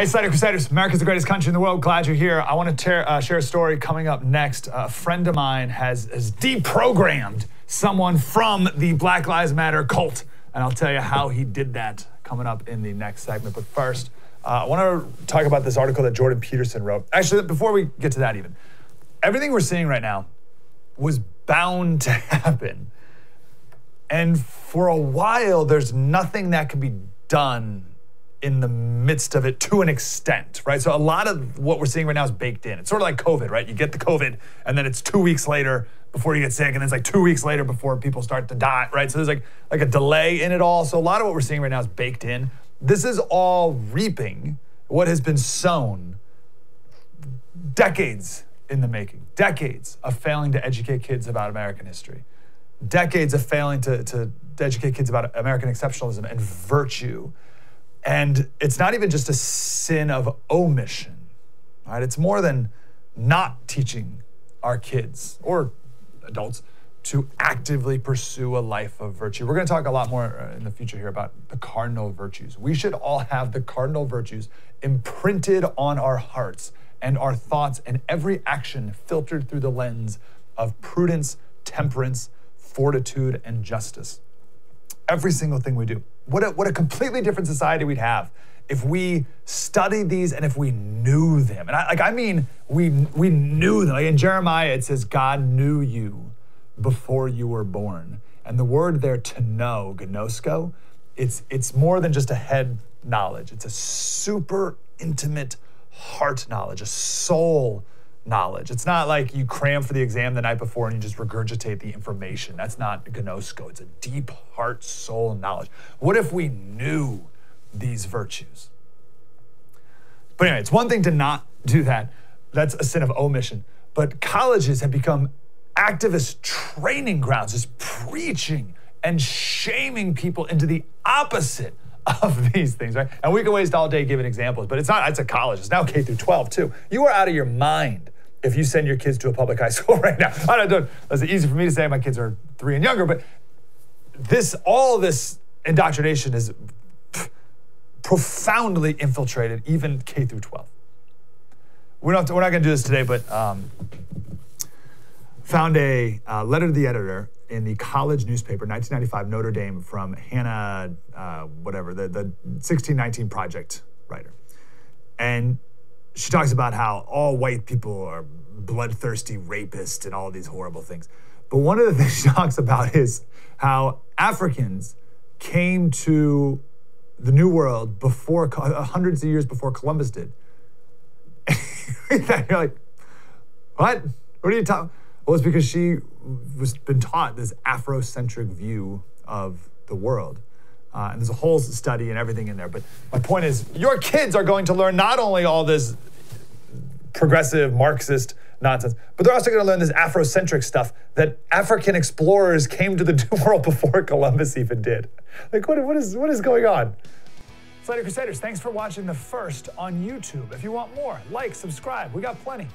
Hey, Slater Crusaders, America's the greatest country in the world. Glad you're here. I want to share a story coming up next. A friend of mine has deprogrammed someone from the Black Lives Matter cult, and I'll tell you how he did that coming up in the next segment. But first, I want to talk about this article that Jordan Peterson wrote. Actually, before we get to that even, everything we're seeing right now was bound to happen. And for a while, there's nothing that can be done in the midst of it to an extent, right? So a lot of what we're seeing right now is baked in. It's sort of like COVID, right? You get the COVID, and then it's 2 weeks later before you get sick, and then it's like 2 weeks later before people start to die, right? So there's like a delay in it all. So a lot of what we're seeing right now is baked in. This is all reaping what has been sown decades in the making, decades of failing to educate kids about American history, decades of failing to educate kids about American exceptionalism and virtue. And it's not even just a sin of omission, right? It's more than not teaching our kids or adults to actively pursue a life of virtue. We're going to talk a lot more in the future here about the cardinal virtues. We should all have the cardinal virtues imprinted on our hearts and our thoughts, and every action filtered through the lens of prudence, temperance, fortitude, and justice. Every single thing we do. What a completely different society we'd have if we studied these and if we knew them. And I mean, we knew them. Like in Jeremiah, it says, God knew you before you were born. And the word there, to know, gnosko, it's more than just a head knowledge. It's a super intimate heart knowledge, a soul knowledge. It's not like you cram for the exam the night before and you just regurgitate the information. That's not gnosko. It's a deep heart, soul knowledge. What if we knew these virtues? But anyway, it's one thing to not do that. That's a sin of omission. But colleges have become activist training grounds, just preaching and shaming people into the opposite of these things, right? And we can waste all day giving examples, but it's a college. It's now K through 12 too. You are out of your mind if you send your kids to a public high school right now. That's easy for me to say. My kids are 3 and younger, but all this indoctrination is profoundly infiltrated, even K through 12. We're not going to do this today, but found a letter to the editor in the college newspaper, 1995, Notre Dame, from Hannah, the 1619 Project writer. And she talks about how all white people are bloodthirsty rapists and all these horrible things. But one of the things she talks about is how Africans came to the New World before, hundreds of years before Columbus did. And you're like, what? What are you talking? Well, it's because she was been taught this Afrocentric view of the world. And there's a whole study and everything in there. But my point is, your kids are going to learn not only all this progressive Marxist nonsense, but they're also going to learn this Afrocentric stuff that African explorers came to the New World before Columbus even did. Like, what is going on? Slater Crusaders, thanks for watching the first on YouTube. If you want more, like, subscribe. We got plenty.